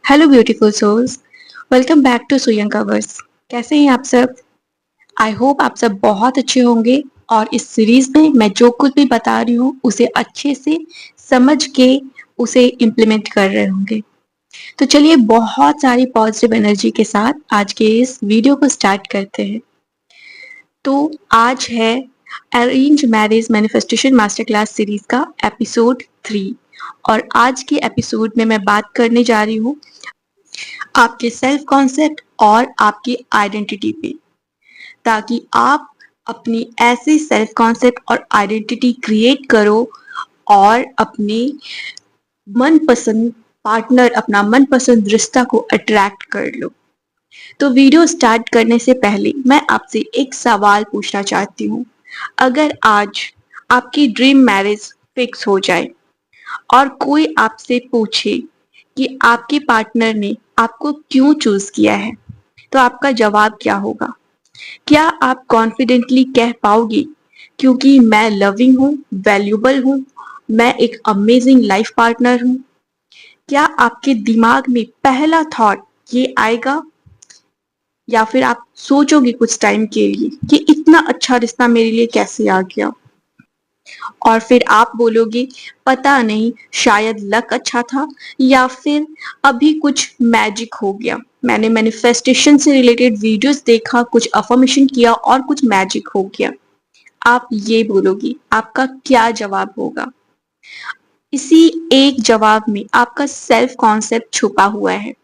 Hello beautiful souls. Welcome back to सुयं covers. कैसे हैं आप सब? आई होप आप सब बहुत अच्छे होंगे और इस सीरीज में मैं जो कुछ भी बता रही हूँ उसे अच्छे से समझ के उसे इम्प्लीमेंट कर रहे होंगे। तो चलिए बहुत सारी पॉजिटिव एनर्जी के साथ आज के इस वीडियो को स्टार्ट करते हैं। तो आज है arrange marriage manifestation master class series का एपिसोड 3 और आज के एपिसोड में मैं बात करने जा रही हूँ आपके सेल्फ कॉन्सेप्ट और आपकी आइडेंटिटी पे, ताकि आप अपनी ऐसी सेल्फ कॉन्सेप्ट और आइडेंटिटी क्रिएट करो और अपने मनपसंद पार्टनर, अपना मनपसंद रिश्ता को अट्रैक्ट कर लो। तो वीडियो स्टार्ट करने से पहले मैं आपसे एक सवाल पूछना चाहती हूँ। अगर आज आपकी ड्रीम मैरिज फिक्स हो जाए और कोई आपसे पूछे कि आपके पार्टनर ने आपको क्यों चूज किया है, तो आपका जवाब क्या होगा? क्या आप कॉन्फिडेंटली कह पाओगे क्योंकि मैं लविंग हूँ, वैल्यूबल हूँ, मैं एक अमेजिंग लाइफ पार्टनर हूँ? क्या आपके दिमाग में पहला थॉट ये आएगा, या फिर आप सोचोगे कुछ टाइम के लिए कि इतना अच्छा रिश्ता मेरे लिए कैसे आ गया, और फिर आप बोलोगे पता नहीं, शायद लक अच्छा था या फिर अभी कुछ मैजिक हो गया, मैंने मैनिफेस्टेशन से रिलेटेड वीडियोस देखा, कुछ अफर्मेशन किया और कुछ मैजिक हो गया। आप ये बोलोगी, आपका क्या जवाब होगा? इसी एक जवाब में आपका सेल्फ कॉन्सेप्ट छुपा हुआ है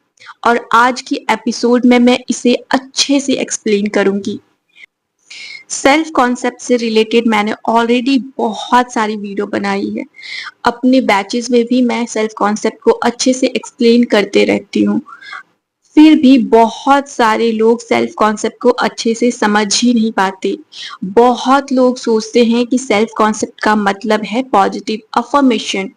और आज की एपिसोड में मैं इसे अच्छे से एक्सप्लेन करूंगी। सेल्फ कॉन्सेप्ट से रिलेटेड मैंने ऑलरेडी बहुत सारी वीडियो बनाई है। अपने बैचेस में भी मैं सेल्फ कॉन्सेप्ट को अच्छे से एक्सप्लेन करते रहती हूँ। फिर भी बहुत सारे लोग सेल्फ कॉन्सेप्ट को अच्छे से समझ ही नहीं पाते। बहुत लोग सोचते हैं कि सेल्फ कॉन्सेप्ट का मतलब है पॉजिटिव अफर्मेशन,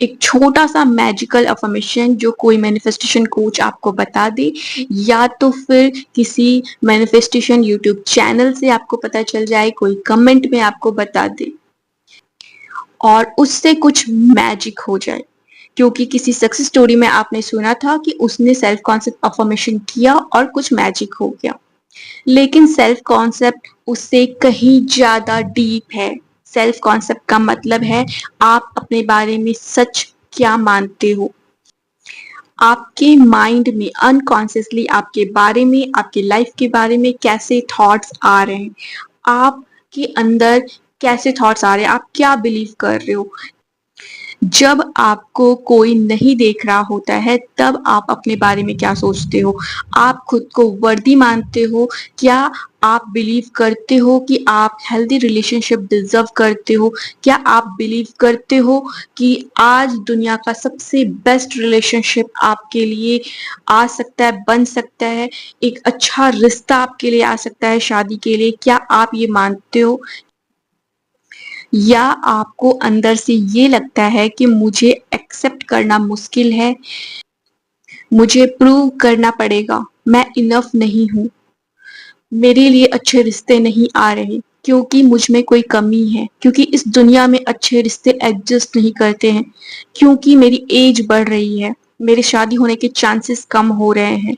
एक छोटा सा मैजिकल अफर्मेशन जो कोई मैनिफेस्टेशन कोच आपको बता दे, या तो फिर किसी मैनिफेस्टेशन यूट्यूब चैनल से आपको पता चल जाए, कोई कमेंट में आपको बता दे और उससे कुछ मैजिक हो जाए। क्योंकि किसी सक्सेस स्टोरी में आपने सुना था कि उसने सेल्फ कॉन्सेप्ट अफर्मेशन किया और कुछ मैजिक हो गया। लेकिन सेल्फ कॉन्सेप्ट उससे कहीं ज्यादा डीप है। सेल्फ कॉन्सेप्ट का मतलब है आप अपने बारे में सच क्या मानते हो। आपके माइंड में अनकॉन्शियसली आपके बारे में, आपके लाइफ के बारे में कैसे थॉट्स आ रहे हैं, आपके अंदर कैसे थॉट्स आ रहे हैं, आप क्या बिलीव कर रहे हो। जब आपको कोई नहीं देख रहा होता है तब आप अपने बारे में क्या सोचते हो? आप खुद को वर्दी मानते हो? क्या आप बिलीव करते हो कि आप हेल्दी रिलेशनशिप डिजर्व करते हो? क्या आप बिलीव करते हो कि आज दुनिया का सबसे बेस्ट रिलेशनशिप आपके लिए आ सकता है, बन सकता है, एक अच्छा रिश्ता आपके लिए आ सकता है शादी के लिए? क्या आप ये मानते हो? या आपको अंदर से ये लगता है कि मुझे एक्सेप्ट करना मुश्किल है, मुझे प्रूव करना पड़ेगा, मैं इनफ नहीं हूँ, मेरे लिए अच्छे रिश्ते नहीं आ रहे क्योंकि मुझ में कोई कमी है, क्योंकि इस दुनिया में अच्छे रिश्ते एग्जिस्ट नहीं करते हैं, क्योंकि मेरी एज बढ़ रही है, मेरे शादी होने के चांसेस कम हो रहे हैं,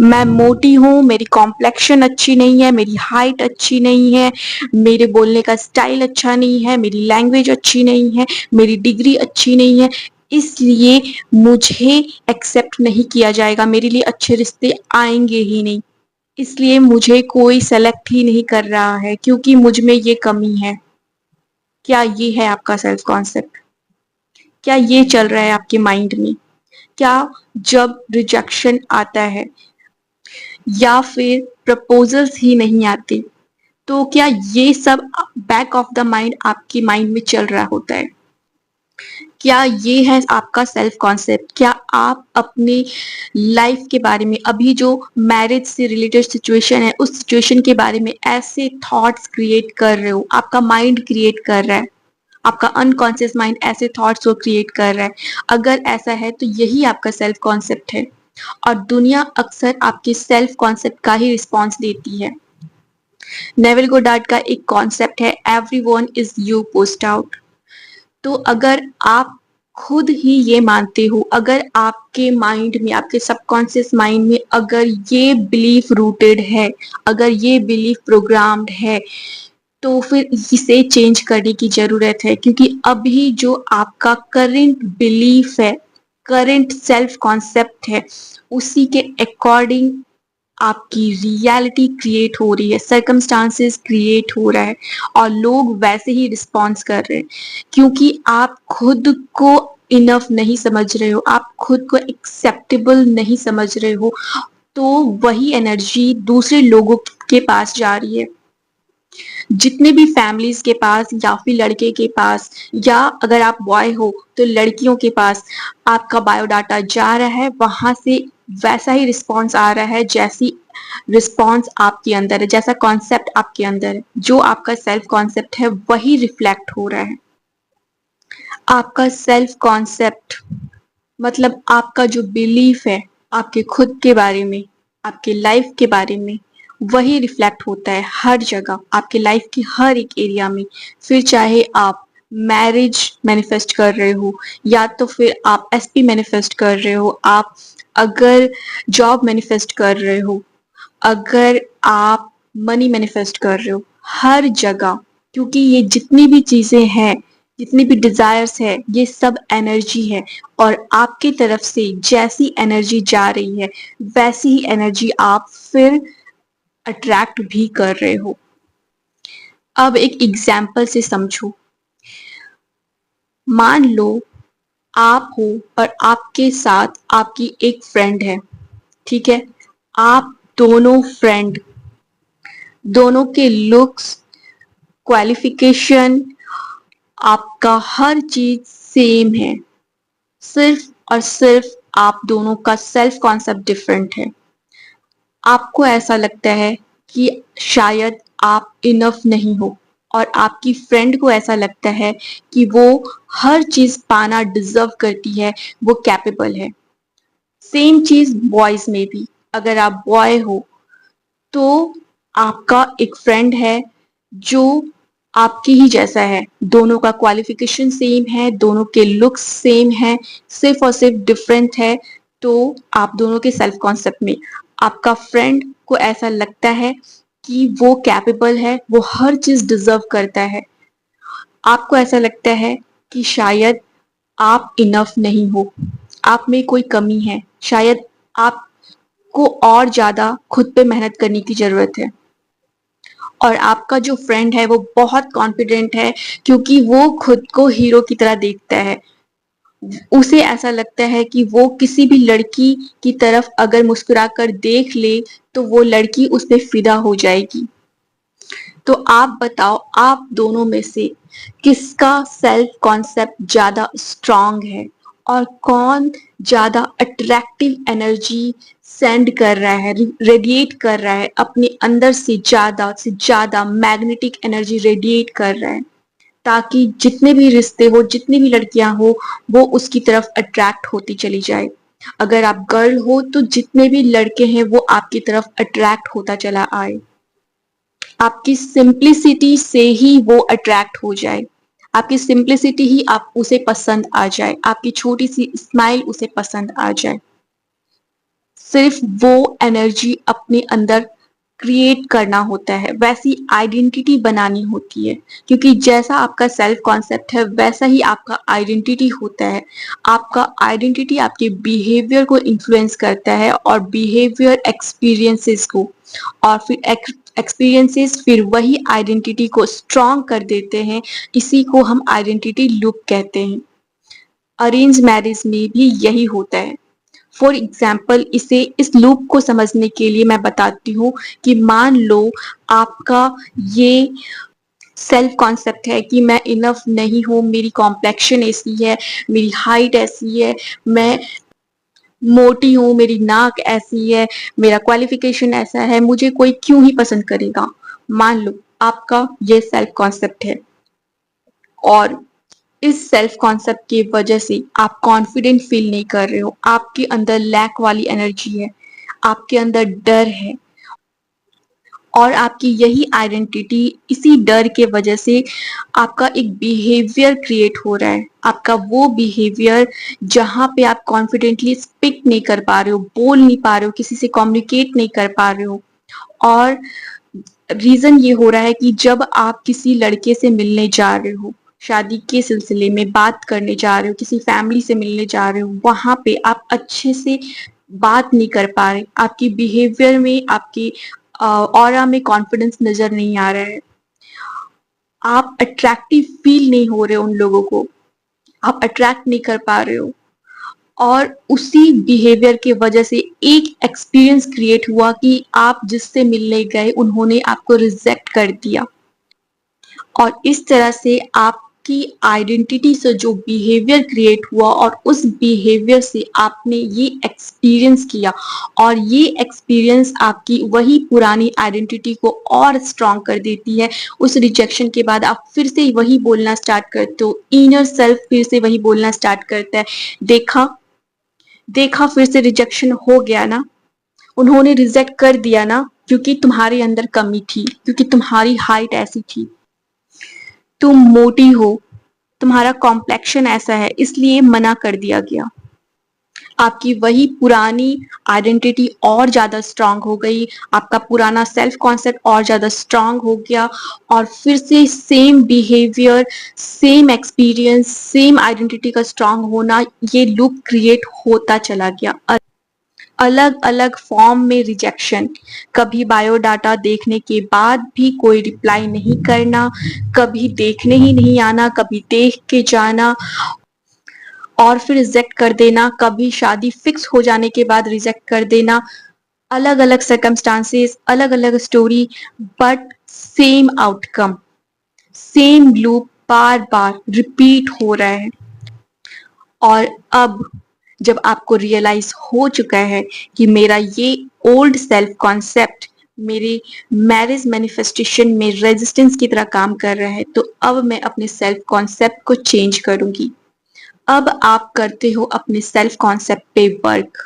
मैं मोटी हूँ, मेरी कॉम्प्लेक्शन अच्छी नहीं है, मेरी हाइट अच्छी नहीं है, मेरे बोलने का स्टाइल अच्छा नहीं है, मेरी लैंग्वेज अच्छी नहीं है, मेरी डिग्री अच्छी नहीं है, इसलिए मुझे एक्सेप्ट नहीं किया जाएगा, मेरे लिए अच्छे रिश्ते आएंगे ही नहीं, इसलिए मुझे कोई सेलेक्ट ही नहीं कर रहा है क्योंकि मुझ में ये कमी है। क्या ये है आपका सेल्फ कॉन्सेप्ट? क्या ये चल रहा है आपके माइंड में? क्या जब रिजेक्शन आता है या फिर प्रपोजल्स ही नहीं आते, तो क्या ये सब बैक ऑफ द माइंड आपके माइंड में चल रहा होता है? क्या ये है आपका सेल्फ कॉन्सेप्ट? क्या आप अपनी लाइफ के बारे में, अभी जो मैरिज से रिलेटेड सिचुएशन है उस सिचुएशन के बारे में ऐसे थॉट्स क्रिएट कर रहे हो? आपका माइंड क्रिएट कर रहा है, आपका अनकॉन्शियस माइंड ऐसे थॉट्स को क्रिएट कर रहा है। अगर ऐसा है तो यही आपका सेल्फ कॉन्सेप्ट है और दुनिया अक्सर आपके सेल्फ कॉन्सेप्ट का ही रिस्पॉन्स देती है। नेविल गोडार्ड का एक कॉन्सेप्ट है, everyone is you post out. तो अगर आप खुद ही ये मानते हो, अगर आपके माइंड में, आपके सबकॉन्शियस माइंड में अगर ये बिलीफ रूटेड है, अगर ये बिलीफ प्रोग्राम्ड है, तो फिर इसे चेंज करने की जरूरत है। क्योंकि अभी जो आपका करंट बिलीफ है, करंट सेल्फ कॉन्सेप्ट है, उसी के अकॉर्डिंग आपकी रियलिटी क्रिएट हो रही है, सर्कमस्टांसेस क्रिएट हो रहा है और लोग वैसे ही रिस्पॉन्स कर रहे हैं। क्योंकि आप खुद को इनफ नहीं समझ रहे हो, आप खुद को एक्सेप्टेबल नहीं समझ रहे हो, तो वही एनर्जी दूसरे लोगों के पास जा रही है। जितने भी फैमिलीज के पास या फिर लड़के के पास, या अगर आप बॉय हो तो लड़कियों के पास आपका बायोडाटा जा रहा है, वहां से वैसा ही रिस्पॉन्स आ रहा है जैसी रिस्पॉन्स आपके अंदर है, जैसा कॉन्सेप्ट आपके अंदर है, जो आपका सेल्फ कॉन्सेप्ट है वही रिफ्लेक्ट हो रहा है। आपका सेल्फ कॉन्सेप्ट मतलब आपका जो बिलीफ है आपके खुद के बारे में, आपके लाइफ के बारे में, वही रिफ्लेक्ट होता है हर जगह, आपके लाइफ की हर एक एरिया में। फिर चाहे आप मैरिज मैनिफेस्ट कर रहे हो, या तो फिर आप एसपी मैनिफेस्ट कर रहे हो, आप अगर जॉब मैनिफेस्ट कर रहे हो, अगर आप मनी मैनिफेस्ट कर रहे हो, हर जगह। क्योंकि ये जितनी भी चीजें हैं, जितनी भी डिजायर्स है, ये सब एनर्जी है, और आपकी तरफ से जैसी एनर्जी जा रही है वैसी ही एनर्जी आप फिर अट्रैक्ट भी कर रहे हो। अब एक एग्जाम्पल से समझो। मान लो आप हो और आपके साथ आपकी एक फ्रेंड है, ठीक है। आप दोनों फ्रेंड, दोनों के लुक्स, क्वालिफिकेशन, आपका हर चीज सेम है, सिर्फ और सिर्फ आप दोनों का सेल्फ कॉन्सेप्ट डिफरेंट है। आपको ऐसा लगता है कि शायद आप इनफ नहीं हो, और आपकी फ्रेंड को ऐसा लगता है कि वो हर चीज पाना डिजर्व करती है, वो कैपेबल है। सेम चीज बॉयज में भी, अगर आप बॉय हो तो आपका एक फ्रेंड है जो आपके ही जैसा है, दोनों का क्वालिफिकेशन सेम है, दोनों के लुक्स सेम है, सिर्फ और सिर्फ डिफरेंट है। तो आप दोनों के सेल्फ कॉन्सेप्ट में आपका फ्रेंड को ऐसा लगता है कि वो कैपेबल है, वो हर चीज डिजर्व करता है। आपको ऐसा लगता है कि शायद आप इनफ नहीं हो, आप में कोई कमी है, शायद आपको और ज्यादा खुद पे मेहनत करने की जरूरत है। और आपका जो फ्रेंड है वो बहुत कॉन्फिडेंट है, क्योंकि वो खुद को हीरो की तरह देखता है। उसे ऐसा लगता है कि वो किसी भी लड़की की तरफ अगर मुस्कुराकर देख ले तो वो लड़की उस पे फिदा हो जाएगी। तो आप बताओ, आप दोनों में से किसका सेल्फ कॉन्सेप्ट ज्यादा स्ट्रांग है, और कौन ज्यादा अट्रैक्टिव एनर्जी सेंड कर रहा है, रेडिएट कर रहा है, अपने अंदर से ज्यादा मैग्नेटिक एनर्जी रेडिएट कर रहा है, ताकि जितने भी रिश्ते हो, जितनी भी लड़कियां हो, वो उसकी तरफ अट्रैक्ट होती चली जाए। अगर आप गर्ल हो तो जितने भी लड़के हैं वो आपकी तरफ अट्रैक्ट होता चला आए, आपकी सिंप्लिसिटी से ही वो अट्रैक्ट हो जाए, आपकी सिंप्लिसिटी ही आप उसे पसंद आ जाए, आपकी छोटी सी स्माइल उसे पसंद आ जाए। सिर्फ वो एनर्जी अपने अंदर क्रिएट करना होता है, वैसी आइडेंटिटी बनानी होती है। क्योंकि जैसा आपका सेल्फ कॉन्सेप्ट है वैसा ही आपका आइडेंटिटी होता है। आपका आइडेंटिटी आपके बिहेवियर को इन्फ्लुएंस करता है, और बिहेवियर एक्सपीरियंसेस को, और फिर एक्सपीरियंसेस फिर वही आइडेंटिटी को स्ट्रॉन्ग कर देते हैं। इसी को हम आइडेंटिटी लूप कहते हैं। अरेंज मैरिज में भी यही होता है। फॉर एग्जाम्पल, इस लूप को समझने के लिए मैं बताती हूँ कि मान लो आपका ये सेल्फ कॉन्सेप्ट है कि मैं इनफ नहीं हूँ, मेरी कॉम्प्लेक्शन ऐसी है, मेरी हाइट ऐसी है, मैं मोटी हूँ, मेरी नाक ऐसी है, मेरा क्वालिफिकेशन ऐसा है, मुझे कोई क्यों ही पसंद करेगा। मान लो आपका ये सेल्फ कॉन्सेप्ट है, और इस सेल्फ कॉन्सेप्ट की वजह से आप कॉन्फिडेंट फील नहीं कर रहे हो, आपके अंदर लैक वाली एनर्जी है, आपके अंदर डर है, और आपकी यही आइडेंटिटी, इसी डर के वजह से आपका एक बिहेवियर क्रिएट हो रहा है। आपका वो बिहेवियर जहाँ पे आप कॉन्फिडेंटली स्पीक नहीं कर पा रहे हो, बोल नहीं पा रहे हो, किसी से कम्युनिकेट नहीं कर पा रहे हो। और रीजन ये हो रहा है कि जब आप किसी लड़के से मिलने जा रहे हो, शादी के सिलसिले में बात करने जा रहे हो, किसी फैमिली से मिलने जा रहे हो, वहां पे आप अच्छे से बात नहीं कर पा रहे, आपकी बिहेवियर में, आपकी ऑरा में कॉन्फिडेंस नजर नहीं आ रहा है, आप अट्रैक्टिव फील नहीं हो रहे उन लोगों को, आप अट्रैक्ट नहीं कर पा रहे हो। और उसी बिहेवियर की वजह से एक एक्सपीरियंस क्रिएट हुआ कि आप जिससे मिलने गए उन्होंने आपको रिजेक्ट कर दिया, और इस तरह से आपकी आइडेंटिटी से जो बिहेवियर क्रिएट हुआ और उस बिहेवियर से आपने ये एक्सपीरियंस किया, और ये एक्सपीरियंस आपकी वही पुरानी आइडेंटिटी को और स्ट्रॉन्ग कर देती है। उस रिजेक्शन के बाद आप फिर से वही बोलना स्टार्ट करते हो, इनर सेल्फ फिर से वही बोलना स्टार्ट करता है, देखा देखा फिर से रिजेक्शन हो गया ना, उन्होंने रिजेक्ट कर दिया ना, क्योंकि तुम्हारे अंदर कमी थी, क्योंकि तुम्हारी हाइट ऐसी थी, तुम मोटी हो, तुम्हारा कॉम्प्लेक्शन ऐसा है, इसलिए मना कर दिया गया। आपकी वही पुरानी आइडेंटिटी और ज्यादा स्ट्रांग हो गई, आपका पुराना सेल्फ कॉन्सेप्ट और ज्यादा स्ट्रांग हो गया, और फिर से same behaviour, same experience, same identity का स्ट्रांग होना, ये लूप क्रिएट होता चला गया। अलग अलग फॉर्म में रिजेक्शन, कभी बायोडाटा देखने के बाद भी कोई रिप्लाई नहीं करना, कभी देखने ही नहीं आना, कभी देख के जाना और फिर रिजेक्ट कर देना, कभी शादी फिक्स हो जाने के बाद रिजेक्ट कर देना, अलग अलग सर्कमस्टांसेस, अलग अलग story, but same outcome, same loop bar bar repeat हो रहा है। और अब जब आपको रियलाइज हो चुका है कि मेरा ये ओल्ड सेल्फ कॉन्सेप्ट मेरे मैरिज मैनिफेस्टेशन में रेजिस्टेंस की तरह काम कर रहा है, तो अब मैं अपने सेल्फ कॉन्सेप्ट को चेंज करूंगी। अब आप करते हो अपने सेल्फ कॉन्सेप्ट पे वर्क,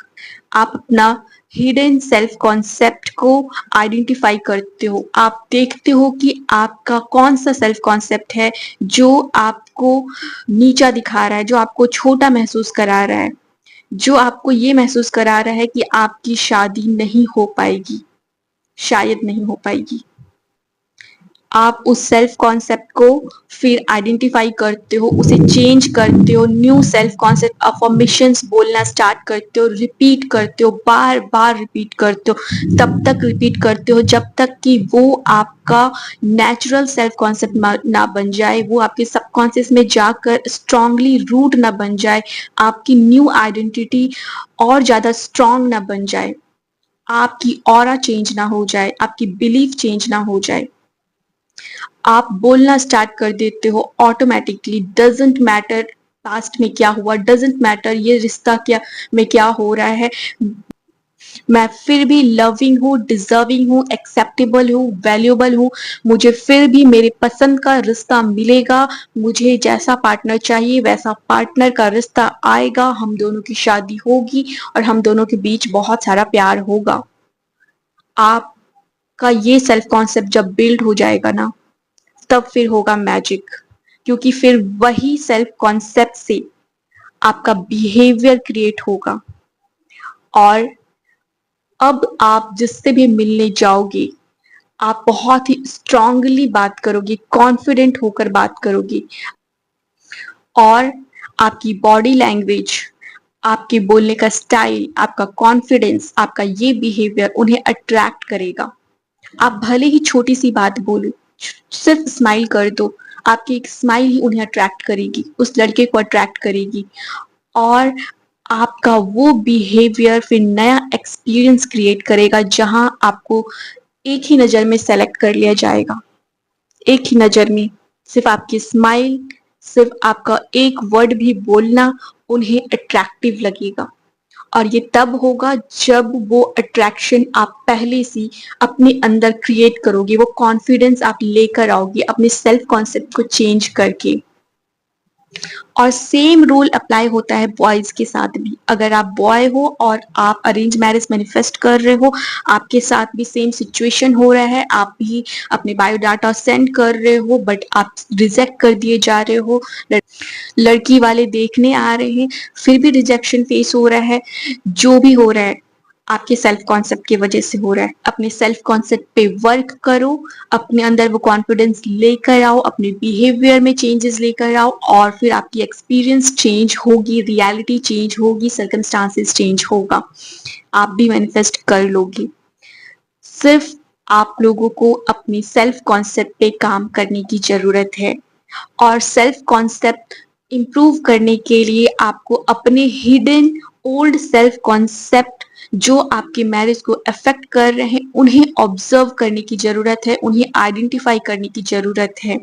आप अपना हिडन सेल्फ कॉन्सेप्ट को आइडेंटिफाई करते हो, आप देखते हो कि आपका कौन सा सेल्फ कॉन्सेप्ट है जो आपको नीचा दिखा रहा है, जो आपको छोटा महसूस करा रहा है, जो आपको ये महसूस करा रहा है कि आपकी शादी नहीं हो पाएगी, शायद नहीं हो पाएगी। आप उस सेल्फ कॉन्सेप्ट को फिर आइडेंटिफाई करते हो, उसे चेंज करते हो, न्यू सेल्फ कॉन्सेप्ट अफर्मेशंस बोलना स्टार्ट करते हो, रिपीट करते हो, बार बार रिपीट करते हो, तब तक रिपीट करते हो जब तक कि वो आपका नेचुरल सेल्फ कॉन्सेप्ट ना बन जाए, वो आपके सबकॉन्शियस में जाकर स्ट्रांगली रूट ना बन जाए, आपकी न्यू आइडेंटिटी और ज्यादा स्ट्रांग ना बन जाए, आपकी ऑरा चेंज ना हो जाए, आपकी बिलीफ चेंज ना हो जाए। आप बोलना स्टार्ट कर देते हो ऑटोमेटिकली, डजेंट मैटर पास्ट में क्या हुआ, डजेंट मैटर ये रिश्ता क्या में क्या हो रहा है, मैं फिर भी लविंग हूँ, डिजर्विंग हूँ, एक्सेप्टेबल हूँ, वैल्यूएबल हूँ, मुझे फिर भी मेरे पसंद का रिश्ता मिलेगा, मुझे जैसा पार्टनर चाहिए वैसा पार्टनर का रिश्ता आएगा, हम दोनों की शादी होगी और हम दोनों के बीच बहुत सारा प्यार होगा। आपका ये सेल्फ कॉन्सेप्ट जब बिल्ड हो जाएगा ना, तब फिर होगा मैजिक, क्योंकि फिर वही सेल्फ कॉन्सेप्ट से आपका बिहेवियर क्रिएट होगा, और अब आप जिससे भी मिलने जाओगे आप बहुत ही स्ट्रांगली बात करोगे, कॉन्फिडेंट होकर बात करोगे, और आपकी बॉडी लैंग्वेज, आपके बोलने का स्टाइल, आपका कॉन्फिडेंस, आपका ये बिहेवियर उन्हें अट्रैक्ट करेगा। आप भले ही छोटी सी बात बोलो, सिर्फ स्माइल कर दो, आपकी एक स्माइल ही उन्हें अट्रैक्ट करेगी, उस लड़के को अट्रैक्ट करेगी, और आपका वो बिहेवियर फिर नया एक्सपीरियंस क्रिएट करेगा जहां आपको एक ही नजर में सेलेक्ट कर लिया जाएगा, एक ही नजर में, सिर्फ आपकी स्माइल, सिर्फ आपका एक वर्ड भी बोलना उन्हें अट्रैक्टिव लगेगा। और ये तब होगा जब वो अट्रैक्शन आप पहले से अपने अंदर क्रिएट करोगे, वो कॉन्फिडेंस आप लेकर आओगे अपने सेल्फ कॉन्सेप्ट को चेंज करके। और सेम रूल अप्लाई होता है बॉयज के साथ भी। अगर आप बॉय हो और आप अरेंज मैरिज मैनिफेस्ट कर रहे हो, आपके साथ भी सेम सिचुएशन हो रहा है, आप भी अपने बायोडाटा सेंड कर रहे हो बट आप रिजेक्ट कर दिए जा रहे हो, लड़की वाले देखने आ रहे हैं फिर भी रिजेक्शन फेस हो रहा है, जो भी हो रहा है आपके सेल्फ कॉन्सेप्ट की वजह से हो रहा है। अपने सेल्फ कॉन्सेप्ट पे वर्क करो, अपने अंदर वो कॉन्फिडेंस लेकर आओ, अपने बिहेवियर में चेंजेस लेकर आओ और फिर आपकी एक्सपीरियंस चेंज होगी, रियलिटी चेंज होगी, सर्कमस्टांसेस चेंज होगा, आप भी मैनिफेस्ट कर लोगे। सिर्फ आप लोगों को अपनी सेल्फ कॉन्सेप्ट पे काम करने की जरूरत है और सेल्फ कॉन्सेप्ट इंप्रूव करने के लिए आपको अपने हिडन ओल्ड सेल्फ कॉन्सेप्ट जो आपके मैरिज को अफेक्ट कर रहे हैं उन्हें ऑब्जर्व करने की जरूरत है, उन्हें आइडेंटिफाई करने की जरूरत है।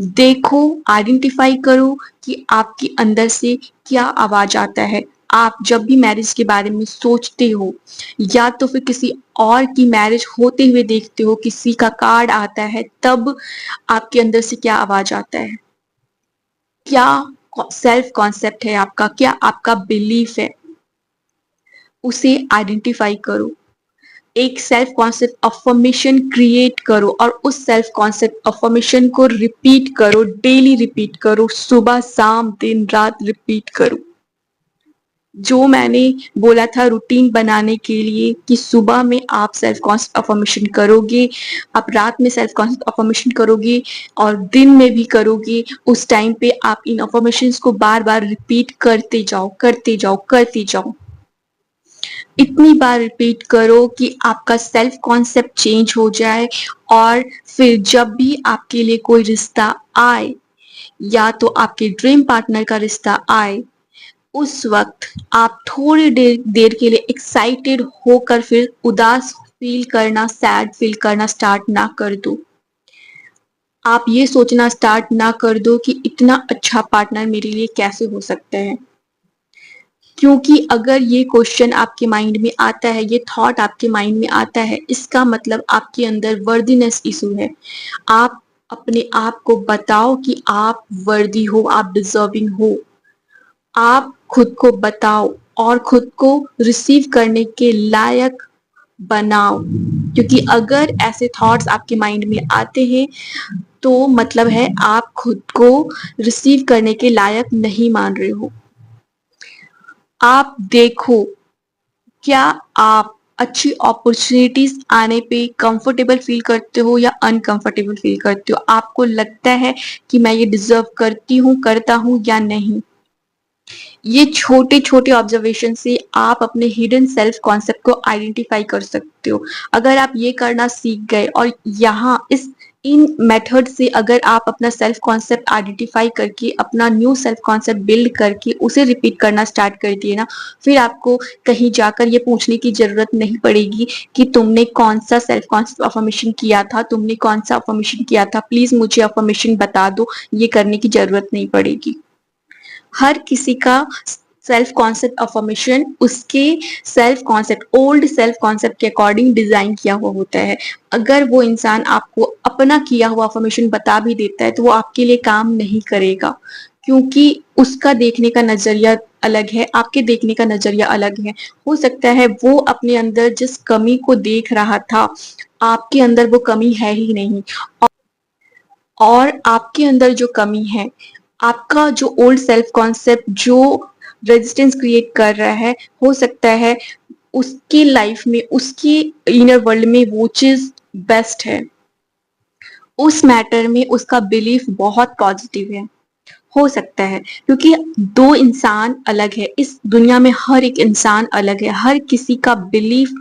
देखो, आइडेंटिफाई करो कि आपके अंदर से क्या आवाज आता है। आप जब भी मैरिज के बारे में सोचते हो या तो फिर किसी और की मैरिज होते हुए देखते हो, किसी का कार्ड आता है, तब आपके अंदर से क्या आवाज आता है, क्या सेल्फ कॉन्सेप्ट है आपका, क्या आपका बिलीफ है, उसे आइडेंटिफाई करो। एक सेल्फ कॉन्सेप्ट अफर्मेशन क्रिएट करो और उस सेल्फ कॉन्सेप्ट अफर्मेशन को रिपीट करो, डेली रिपीट करो, सुबह शाम दिन रात रिपीट करो। जो मैंने बोला था रूटीन बनाने के लिए कि सुबह में आप सेल्फ कॉन्सेप्ट अफर्मेशन करोगे, आप रात में सेल्फ कॉन्सेप्ट अफर्मेशन करोगे और दिन में भी करोगे, उस टाइम पे आप इन अफर्मेशंस को बार बार रिपीट करते जाओ करते जाओ करते जाओ। इतनी बार रिपीट करो कि आपका सेल्फ कॉन्सेप्ट चेंज हो जाए और फिर जब भी आपके लिए कोई रिश्ता आए या तो आपके ड्रीम पार्टनर का रिश्ता आए, उस वक्त आप थोड़ी देर देर के लिए एक्साइटेड होकर फिर उदास फील करना, सैड फील करना स्टार्ट ना कर दो। आप ये सोचना स्टार्ट ना कर दो कि इतना अच्छा पार्टनर मेरे लिए कैसे हो सकता है, क्योंकि अगर ये क्वेश्चन आपके माइंड में आता है, ये थॉट आपके माइंड में आता है, इसका मतलब आपके अंदर वर्दीनेस इशू है। आप अपने आप को बताओ कि आप वर्दी हो, आप डिजर्विंग हो। आप खुद को बताओ और खुद को रिसीव करने के लायक बनाओ, क्योंकि अगर ऐसे थॉट्स आपके माइंड में आते हैं तो मतलब है आप खुद को रिसीव करने के लायक नहीं मान रहे हो। आप देखो, क्या आप अच्छी अपॉर्चुनिटीज आने पे कंफर्टेबल फील करते हो या अनकंफर्टेबल फील करते हो? आपको लगता है कि मैं ये डिजर्व करती हूँ, करता हूँ या नहीं? ये छोटे छोटे ऑब्जर्वेशन से आप अपने हिडन सेल्फ कॉन्सेप्ट को आइडेंटिफाई कर सकते हो। अगर आप ये करना सीख गए और यहाँ इस इन मेथड से अगर आप अपना सेल्फ कॉन्सेप्ट आइडेंटिफाई करके अपना न्यू सेल्फ कॉन्सेप्ट बिल्ड करके उसे रिपीट करना स्टार्ट कर दिए ना, फिर आपको कहीं जाकर ये पूछने की जरूरत नहीं पड़ेगी कि तुमने कौन सा सेल्फ कॉन्सेप्ट अफर्मेशन किया था, तुमने कौन सा अफर्मेशन किया था, प्लीज मुझे अफर्मेशन बता दो। ये करने की जरूरत नहीं पड़ेगी। हर किसी का सेल्फ कॉन्सेप्ट अफर्मेशन उसके self concept, old self concept के अकॉर्डिंग डिजाइन किया हुआ होता है। अगर वो इंसान आपको अपना किया हुआ अफर्मेशन बता भी देता है तो वो आपके लिए काम नहीं करेगा, क्योंकि उसका देखने का नजरिया अलग है, आपके देखने का नजरिया अलग है। हो सकता है वो अपने अंदर जिस कमी को देख रहा था, आपके अंदर वो कमी है ही नहीं, और आपके अंदर जो कमी है, आपका जो ओल्ड सेल्फ कॉन्सेप्ट जो रेजिस्टेंस क्रिएट कर रहा है, हो सकता है उसकी लाइफ में, उसकी इनर वर्ल्ड में वो चीज बेस्ट है, उस मैटर में उसका बिलीफ बहुत पॉजिटिव है। हो सकता है, क्योंकि दो इंसान अलग है, इस दुनिया में हर एक इंसान अलग है, हर किसी का बिलीफ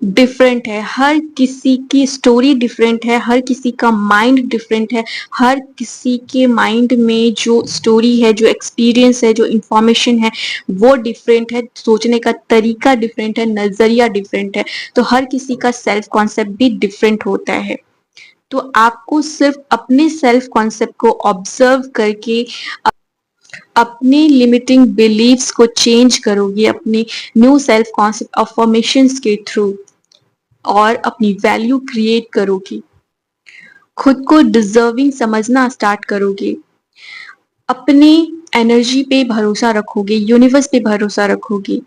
डिफरेंट है, हर किसी की स्टोरी डिफरेंट है, हर किसी का माइंड डिफरेंट है, हर किसी के माइंड में जो स्टोरी है, जो एक्सपीरियंस है, जो इंफॉर्मेशन है वो डिफरेंट है, सोचने का तरीका डिफरेंट है, नजरिया डिफरेंट है, तो हर किसी का सेल्फ कॉन्सेप्ट भी डिफरेंट होता है। तो आपको सिर्फ अपने सेल्फ कॉन्सेप्ट को ऑब्जर्व करके अपनी लिमिटिंग बिलीव्स को चेंज करोगे अपने न्यू सेल्फ कॉन्सेप्ट अफर्मेशंस के थ्रू, और अपनी वैल्यू क्रिएट करोगे, खुद को डिजर्विंग समझना स्टार्ट करोगे। अपनी एनर्जी पे भरोसा रखोगे, यूनिवर्स पे भरोसा रखोगे,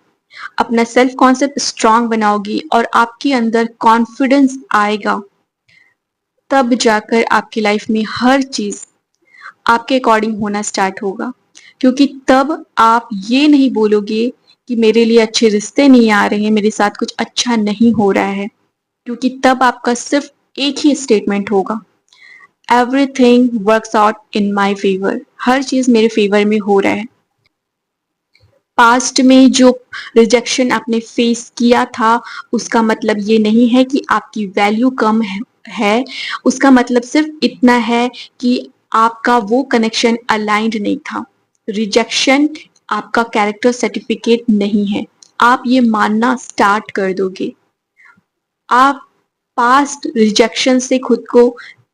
अपना सेल्फ कॉन्सेप्ट स्ट्रांग बनाओगी और आपके अंदर कॉन्फिडेंस आएगा, तब जाकर आपकी लाइफ में हर चीज आपके अकॉर्डिंग होना स्टार्ट होगा। क्योंकि तब आप ये नहीं बोलोगे कि मेरे लिए अच्छे रिश्ते नहीं आ रहे हैं, मेरे साथ कुछ अच्छा नहीं हो रहा है। क्योंकि तब आपका सिर्फ एक ही स्टेटमेंट होगा, everything works out in my favour. हर चीज मेरे फेवर में हो रहा है। पास्ट में जो रिजेक्शन आपने फेस किया था, उसका मतलब ये नहीं है कि आपकी वैल्यू कम है। उसका मतलब सिर्फ इतना है कि आपका वो कनेक्शन अलाइंड नहीं था। रिजेक्शन आपका कैरेक्टर सर्टिफिकेट नहीं है। आप ये मानना स्टार्ट कर दोगे, आप पास्ट रिजेक्शन से खुद को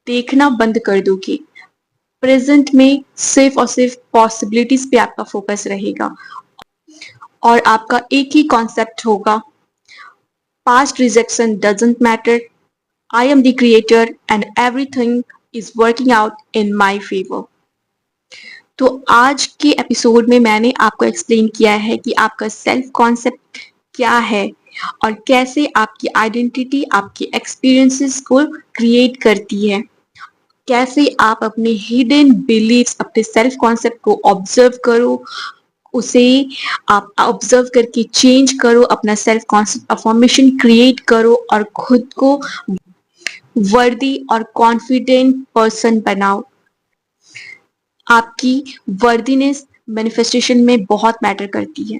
देखना बंद कर दोगे। प्रेजेंट में सिर्फ और सिर्फ पॉसिबिलिटीज पे आपका फोकस रहेगा और आपका एक ही कॉन्सेप्ट होगा, past rejection doesn't matter, I am the creator and everything is working out in my favour. तो आज के एपिसोड में मैंने आपको एक्सप्लेन किया है कि आपका सेल्फ कॉन्सेप्ट क्या है और कैसे आपकी आइडेंटिटी आपके एक्सपीरियंसेस को क्रिएट करती है। कैसे आप अपने हिडन बिलीव्स, अपने सेल्फ कॉन्सेप्ट को ऑब्जर्व करो, उसे आप ऑब्जर्व करके चेंज करो, अपना सेल्फ कॉन्सेप्ट अफर्मेशन क्रिएट करो और खुद को वर्दी और कॉन्फिडेंट पर्सन बनाओ। आपकी वर्दीनेस मैनिफेस्टेशन में बहुत मैटर करती है।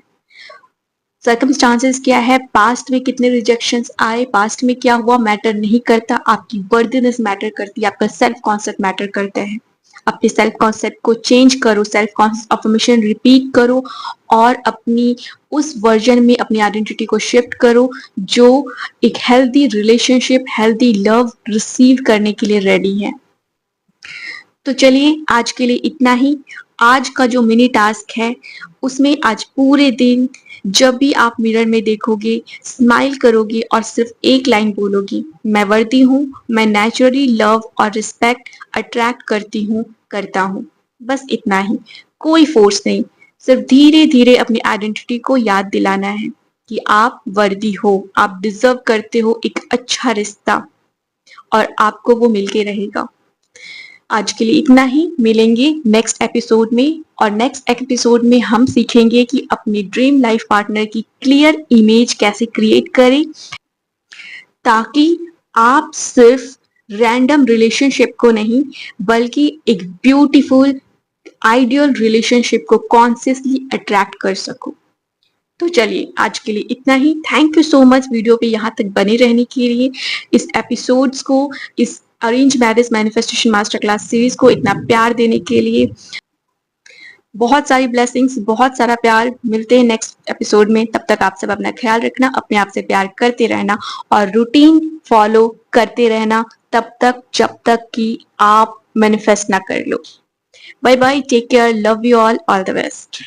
सर्कमस्टांसेस क्या है, पास्ट में कितने रिजेक्शंस आए, पास्ट में क्या हुआ, मैटर नहीं करता। आपकी वर्दीनेस मैटर करती है, आपका सेल्फ कॉन्सेप्ट मैटर करता है। अपने सेल्फ कॉन्सेप्ट को चेंज करो, सेल्फ कॉन्सेप्ट अफर्मेशन रिपीट करो और अपनी उस वर्जन में अपनी आइडेंटिटी को शिफ्ट करो जो एक healthy relationship, healthy love receive करने के लिए रेडी है। तो चलिए आज के लिए इतना ही। आज का जो मिनी टास्क है उसमें आज पूरे दिन जब भी आप मिरर में देखोगे, स्माइल करोगी और सिर्फ एक लाइन बोलोगी, मैं वर्दी हूँ, मैं नेचुरली लव और रिस्पेक्ट अट्रैक्ट करती हूँ, करता हूँ। बस इतना ही, कोई फोर्स नहीं, सिर्फ धीरे धीरे अपनी आइडेंटिटी को याद दिलाना है कि आप वर्दी हो, आप डिजर्व करते हो एक अच्छा रिश्ता और आपको वो मिलके रहेगा। आज के लिए इतना ही, मिलेंगे नेक्स्ट एपिसोड में और नेक्स्ट एपिसोड में हम सीखेंगे कि अपनी ड्रीम लाइफ पार्टनर की क्लियर इमेज कैसे क्रिएट करें ताकि आप सिर्फ रैंडम रिलेशनशिप को नहीं बल्कि एक ब्यूटीफुल आइडियल रिलेशनशिप को कॉन्शियसली अट्रैक्ट कर सको। तो चलिए आज के लिए इतना ही। Thank you so much video पे यहाँ तक बने रहने के लिए, इस एपिसोड्स को, इस arrange marriage manifestation master class series को इतना प्यार देने के लिए। बहुत सारी ब्लेसिंग्स, बहुत सारा प्यार। मिलते हैं नेक्स्ट एपिसोड में, तब तक आप सब अपना ख्याल रखना, अपने आप से प्यार करते रहना और रूटीन फॉलो करते रहना तब तक जब तक कि आप मैनिफेस्ट ना कर लो। Bye bye, take care, love you all the best.